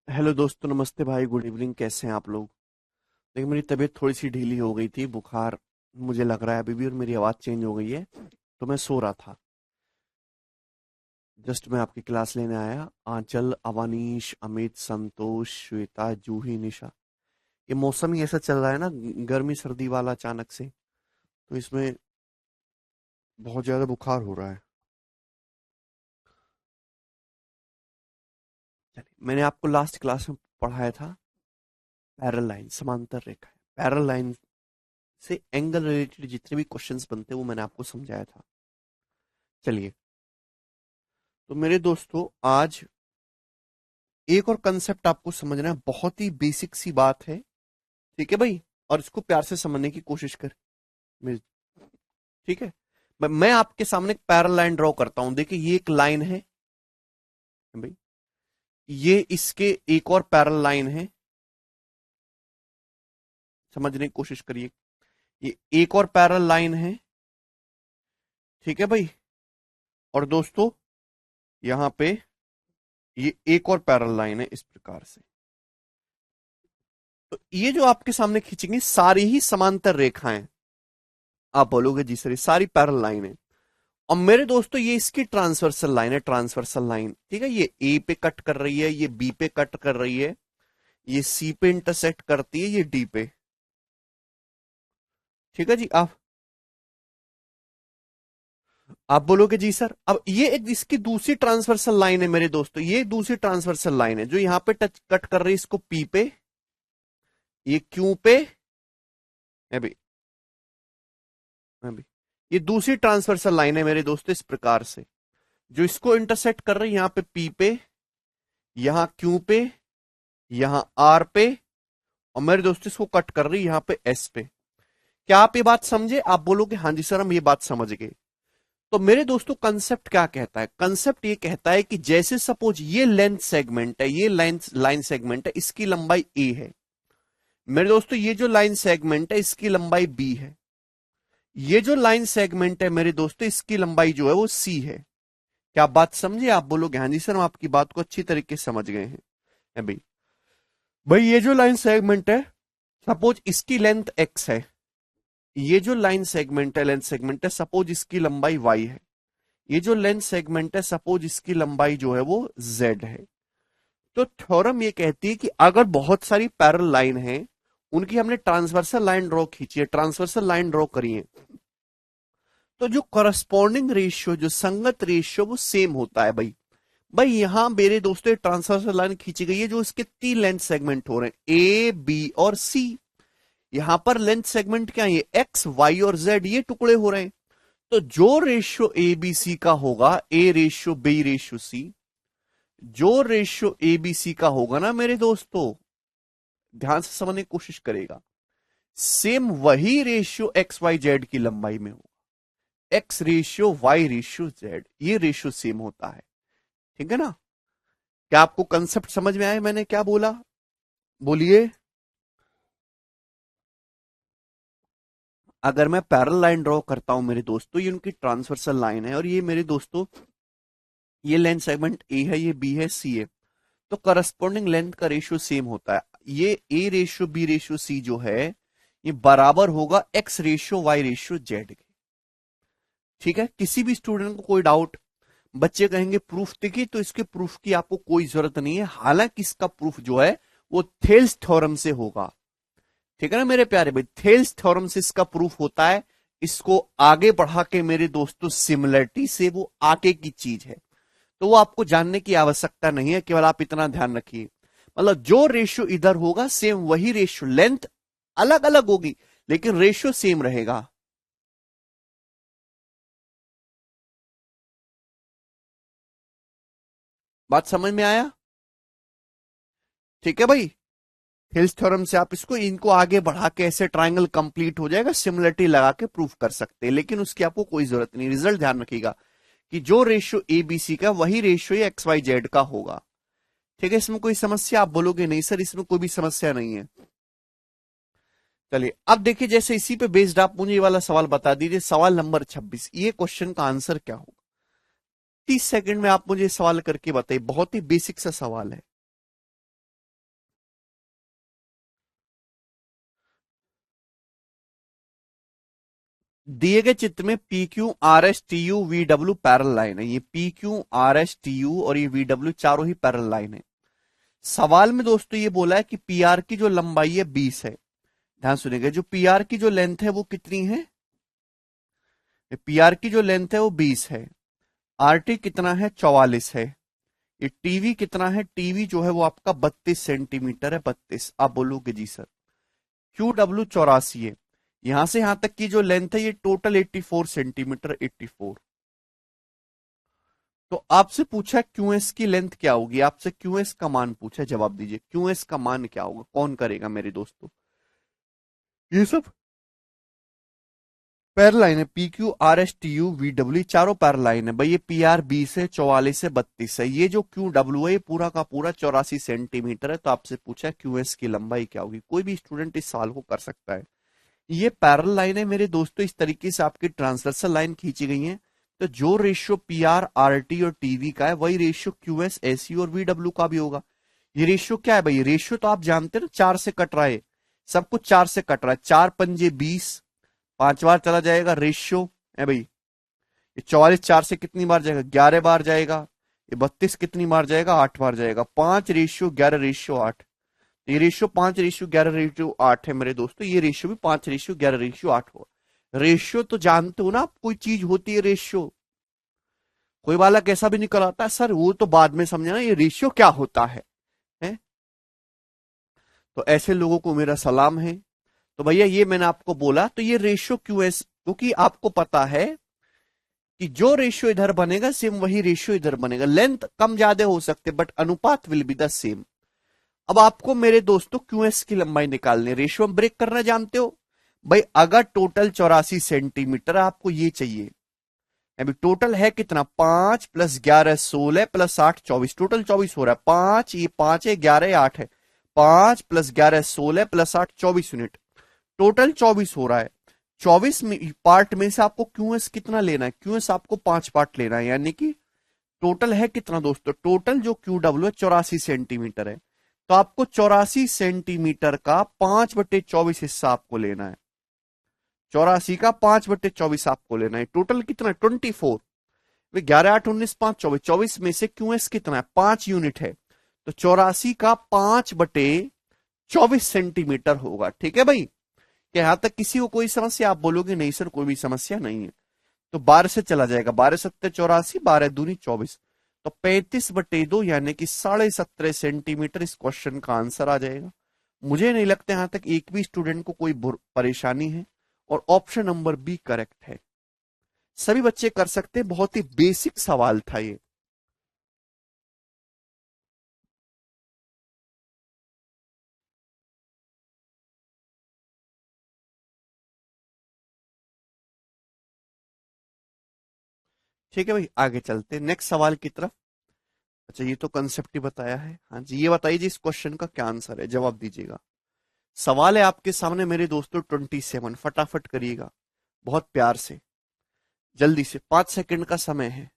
Hello दोस्तों, नमस्ते भाई, गुड इवनिंग। कैसे हैं आप लोग? देखिए, मेरी तबीयत थोड़ी सी ढीली हो गई थी, बुखार मुझे लग रहा है अभी भी, और मेरी आवाज़ चेंज हो गई है। तो मैं सो रहा था। जस्ट मैं आपकी क्लास लेने आया। आंचल, अवानीश, अमित, संतोष, श्वेता, जूही, निशा। ये मौसम ही ऐसा चल रहा है ना, गर्मी सर्दी वाला अचानक से। तो इसमें बहुत ज़्यादा बुखार हो रहा है। चलिए, मैंने आपको लास्ट क्लास में पढ़ाया था पैरेलल लाइन, समांतर रेखा। पैरेलल लाइन से एंगल रिलेटेड जितने भी क्वेश्चंस बनते हैं वो मैंने आपको समझाया था। चलिए, तो मेरे दोस्तों, आज एक और कंसेप्ट आपको समझना है। बहुत ही बेसिक सी बात है, ठीक है भाई? और इसको प्यार से समझने की कोशिश कर। ठीक है। मैं आपके सामने एक पैरेलल लाइन ड्रॉ करता हूं। देखिए, ये एक लाइन है भाई, ये इसके एक और पैरेलल लाइन है। समझने की कोशिश करिए। ये एक और पैरेलल लाइन है, ठीक है भाई? और दोस्तों, यहां पे ये एक और पैरेलल लाइन है इस प्रकार से। तो ये जो आपके सामने खींचेंगे सारी ही समांतर रेखाएं। आप बोलोगे जी सर, ये सारी पैरेलल लाइन है। और मेरे दोस्तों, ये इसकी ट्रांसवर्सल लाइन है, ट्रांसवर्सल लाइन, ठीक है? ये ए पे कट कर रही है, ये बी पे कट कर रही है, ये सी पे इंटरसेक्ट करती है, ये डी पे। ठीक है जी। आप बोलोगे जी सर, अब ये एक इसकी दूसरी ट्रांसवर्सल लाइन है मेरे दोस्तों। ये दूसरी ट्रांसवर्सल लाइन है जो यहां पे टच कट कर रही है इसको पी पे, ये क्यू पे, अभी अभी ये दूसरी ट्रांसवर्सल लाइन है मेरे दोस्तों इस प्रकार से, जो इसको इंटरसेक्ट कर रही है यहां पे पी पे, यहां क्यू पे, यहां आर पे, और मेरे दोस्तों इसको कट कर रही है यहां पे एस पे। क्या आप ये बात समझे? आप बोलोगे हाँ जी सर, हम ये बात समझ गए। तो मेरे दोस्तों, कंसेप्ट क्या कहता है? कंसेप्ट ये कहता है कि जैसे सपोज ये लेंथ सेगमेंट है, ये लाइन लाइन सेगमेंट है, इसकी लंबाई ए है। मेरे दोस्तों, ये जो लाइन सेगमेंट है इसकी लंबाई बी है। ये जो लाइन सेगमेंट है मेरे दोस्तों, इसकी लंबाई जो है वो सी है। क्या आप बात समझे? आप बोलोगे हाँ जी सर, हम आपकी बात को अच्छी तरीके से समझ गए हैं। भाई भाई ये जो लाइन सेगमेंट है, सपोज इसकी लेंथ एक्स है। ये जो लाइन सेगमेंट है, लेंथ सेगमेंट है, सपोज इसकी लंबाई वाई है। ये जो लेंथ सेगमेंट है, सपोज इसकी लंबाई जो है वो जेड है। तो थ्योरम ये कहती है कि अगर बहुत सारी पैरेलल लाइन है, उनकी हमने ट्रांसवर्सल लाइन ड्रॉ खींची है, ट्रांसवर्सल लाइन ड्रॉ करी है, तो जो करस्पॉन्डिंग रेशियो, जो संगत रेशियो, वो सेम होता है भाई। भाई यहां मेरे दोस्तों ट्रांसवर्सल लाइन खींची गई है जो इसके तीन लेंथ सेगमेंट हो रहे हैं, ए बी और सी। यहां पर लेंथ सेगमेंट क्या है? ये एक्स वाई और जेड, ये टुकड़े हो रहे हैं। तो जो रेशियो ए बी सी का होगा, A ratio B ratio C, जो रेशियो ए बी सी का होगा ना मेरे दोस्तों, ध्यान से समझने की कोशिश करेगा, सेम वही रेशियो एक्स वाई जेड की लंबाई में होगा। X ratio Y ratio Z, ये रेशियो सेम होता है। ठीक है ना? क्या आपको कंसेप्ट समझ में आया मैंने क्या बोला? बोलिए। अगर मैं पैरेलल लाइन ड्रॉ करता हूं मेरे दोस्तों, ये उनकी ट्रांसवर्सल लाइन है, और ये मेरे दोस्तों, ये लेंथ सेगमेंट ए है, ये बी है, सी है। तो करस्पॉन्डिंग लेंथ का रेशियो सेम होता है। ये A ratio B ratio C जो है, ये बराबर होगा X ratio Y ratio Z के। ठीक है? किसी भी स्टूडेंट को कोई डाउट, बच्चे कहेंगे प्रूफ देखिए, तो इसके प्रूफ की आपको कोई जरूरत नहीं है। हालांकि इसका प्रूफ जो है वो थेल्स थ्योरम से होगा। ठीक है ना मेरे प्यारे भाई? थेल्स थ्योरम से इसका प्रूफ होता है। इसको आगे बढ़ा के मेरे दोस्तों, सिमिलरिटी से वो आगे की चीज है, तो वो आपको जानने की आवश्यकता नहीं है। केवल आप इतना ध्यान रखिए, मतलब जो रेशियो इधर होगा सेम वही रेशियो, लेंथ अलग अलग होगी लेकिन रेशियो सेम रहेगा। बात समझ में आया? ठीक है भाई? हिल्स थ्योरम से आप इसको इनको आगे बढ़ा के ऐसे ट्राइंगल कंप्लीट हो जाएगा, सिमिलरिटी लगा के प्रूफ कर सकते हैं, लेकिन उसकी आपको कोई जरूरत नहीं। रिजल्ट ध्यान रखिएगा कि जो रेशियो ए बी सी का, वही रेशियो एक्स वाई जेड का होगा। ठीक है? इसमें कोई समस्या? आप बोलोगे नहीं सर, इसमें कोई भी समस्या नहीं है। चलिए, अब देखिए, जैसे इसी पे बेस्ड आप मुझे ये वाला सवाल बता दीजिए, सवाल नंबर 26, ये क्वेश्चन का आंसर क्या होगा? 30 सेकंड में आप मुझे सवाल करके बताइए, बहुत ही बेसिक सा सवाल है। दिए गए चित्र में P Q R S T U V W parallel line है। ये P Q R S T U और ये वी डब्ल्यू चारों ही पैरल लाइन है। सवाल में दोस्तों ये बोला है कि पी आर की जो लंबाई है 20 है। ध्यान सुनिएगा, जो पी आर की जो लेंथ है वो कितनी है? पी आर की जो लेंथ है वो 20 है। आर टी कितना है? 44 है। ये टीवी कितना है? टीवी जो है वो आपका 32 सेंटीमीटर है, 32। आप बोलोगे जी सर। क्यू डब्ल्यू 84 है। यहां से यहां तक की जो लेंथ है ये टोटल 84 सेंटीमीटर, 84। तो आपसे पूछा क्यूएस की लेंथ क्या होगी, आपसे क्यूएस का मान पूछा, जवाब दीजिए क्यूएस का मान क्या होगा, कौन करेगा मेरे दोस्तों? ये सब पैरालाइन है, P Q R S T U V W चारों पैरालाइन है भाई। ये पी आर 20 है, 44 है, 32 है। ये जो क्यू डब्ल्यू है ये पूरा का पूरा 84 सेंटीमीटर है। तो आपसे पूछा क्यूएस की लंबाई क्या होगी। कोई भी स्टूडेंट इस सवाल को कर सकता है। ये पैरेलल लाइन है मेरे दोस्तों, इस तरीके से आपकी ट्रांसवर्सल लाइन खींची गई है। तो जो ratio P R R T और टीवी का है वही ratio Q S S U और वी डब्ल्यू का भी होगा। ये रेशियो क्या है भाई? रेशियो तो आप जानते हैं ना, 4 से कट रहा है। सब कुछ 4 से कट रहा है। 4 पंजे 20, 5 बार चला जाएगा रेशियो है भाई। ये 44 4 से कितनी बार जाएगा? 11 बार जाएगा। ये 32 कितनी बार जाएगा? 8 बार जाएगा। 5 रेशियो 11 रेशियो 8। ये रेशियो 5 रेशियो 11 रेशियो 8 है मेरे दोस्तों। ये रेशियो भी 5 रेशियो 11 रेशियो 8 होगा। रेशियो तो जानते हो ना आप, कोई चीज होती है रेशियो। कोई बालक ऐसा भी निकल आता है सर वो तो बाद में समझना ये रेशियो क्या होता है? तो ऐसे लोगों को मेरा सलाम है। तो भैया ये मैंने आपको बोला, तो ये रेशियो क्यों है? क्योंकि आपको पता है कि जो रेशियो इधर बनेगा सेम वही रेशियो इधर बनेगा। लेंथ कम ज्यादा हो सकते बट अनुपात विल बी द सेम। अब आपको मेरे दोस्तों क्यूएस की लंबाई निकालनी है। रेशियो में ब्रेक करना जानते हो भाई। अगर टोटल 84 सेंटीमीटर आपको ये चाहिए, अभी टोटल है कितना? 5 प्लस 11 16 प्लस 8 24, टोटल 24 हो रहा है। 5 ये 5 है, 11 ये 8 है। 5 प्लस 11 16 प्लस 8 24 यूनिट, टोटल 24 हो रहा है। 24 में पार्ट में से आपको क्यूएस कितना लेना है? क्यूएस आपको 5 पार्ट लेना है, यानी कि टोटल है कितना दोस्तों? टोटल जो क्यू डब्ल्यू है 84 सेंटीमीटर है। तो आपको 84 सेंटीमीटर का 5/24 हिस्सा आपको लेना है। 84 का 5/24 आपको लेना है। टोटल कितना? 24। 11 8 19 5 24, 24 में से क्यूएस कितना है? 5 यूनिट है। तो 84 का 5/24 सेंटीमीटर होगा। ठीक है भाई? क्या यहां तक किसी को कोई समस्या? आप बोलोगे नहीं सर कोई भी समस्या नहीं है। तो 12 से चला जाएगा, 12 सत्ते 84, 12 दूनी 24। तो 35/2 यानी कि 17.5 सेंटीमीटर इस क्वेश्चन का आंसर आ जाएगा। मुझे नहीं लगता यहां तक एक भी स्टूडेंट को कोई परेशानी है। और ऑप्शन नंबर बी करेक्ट है। सभी बच्चे कर सकते हैं, बहुत ही बेसिक सवाल था ये। ठीक है भाई, आगे चलते हैं नेक्स्ट सवाल की तरफ। अच्छा ये तो कंसेप्ट ही बताया है। हाँ जी, ये बताइए जी इस क्वेश्चन का क्या आंसर है, जवाब दीजिएगा। सवाल है आपके सामने मेरे दोस्तों 27, फटाफट करिएगा, बहुत प्यार से, जल्दी से, 5 सेकंड का समय है।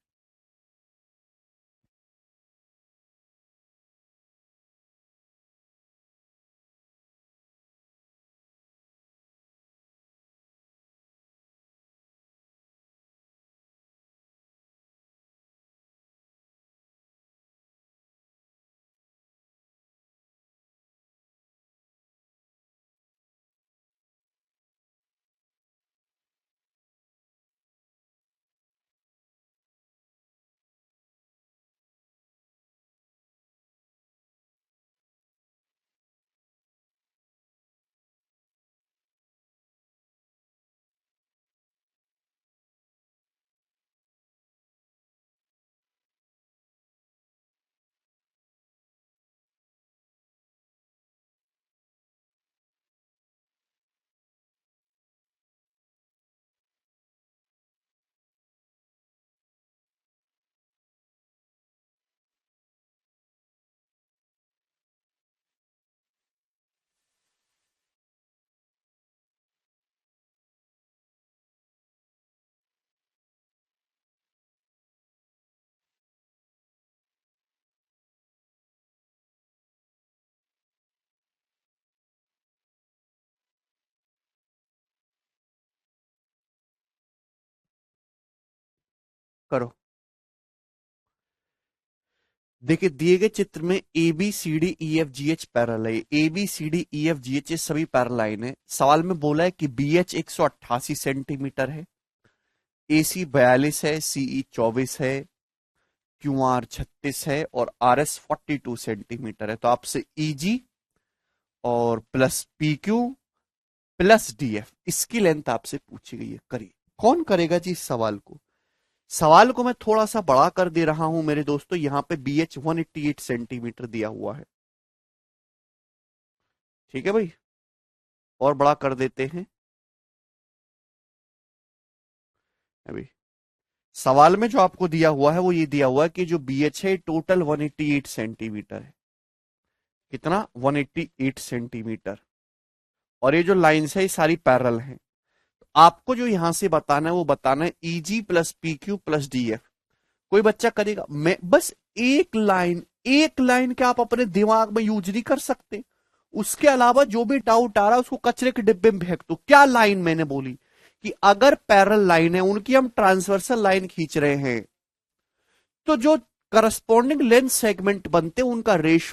करो। देखिए दिए गए चित्र में A B C D E F G H parallel है। A B C D E F G H ये सभी पैरेलल लाइन है। सवाल में बोला है कि बी एच 188 सेंटीमीटर है, ए सी 42 है, सीई 24 है, क्यू आर 36 है और आर एस 42 सेंटीमीटर है। तो आपसे ईजी और plus P Q plus D F इसकी लेंथ आपसे पूछी गई है। करिए। कौन करेगा जी इस सवाल को? सवाल को मैं थोड़ा सा बड़ा कर दे रहा हूं मेरे दोस्तों। यहां पे बी एच 188 सेंटीमीटर दिया हुआ है। ठीक है भाई, और बड़ा कर देते हैं। अभी सवाल में जो आपको दिया हुआ है वो ये दिया हुआ है कि जो बी एच है टोटल 188 सेंटीमीटर है। कितना? 188 सेंटीमीटर। और ये जो लाइन्स है ये सारी पैरेलल हैं। आपको जो यहां से बताना है वो बताना है easy plus P Q plus D F. कोई बच्चा करेगा? मैं बस एक लाइन क्या आप अपने दिमाग में यूज नहीं कर सकते? उसके अलावा जो भी डाउट आ रहा है उसको कचरे के डिब्बे में फेंक दो। क्या लाइन मैंने बोली कि अगर पैरेलल लाइन है उनकी हम ट्रांसवर्सल लाइन खींच रहे हैं तो जो करस्पॉन्डिंग लेंथ सेगमेंट बनते हैं उनका रेशियो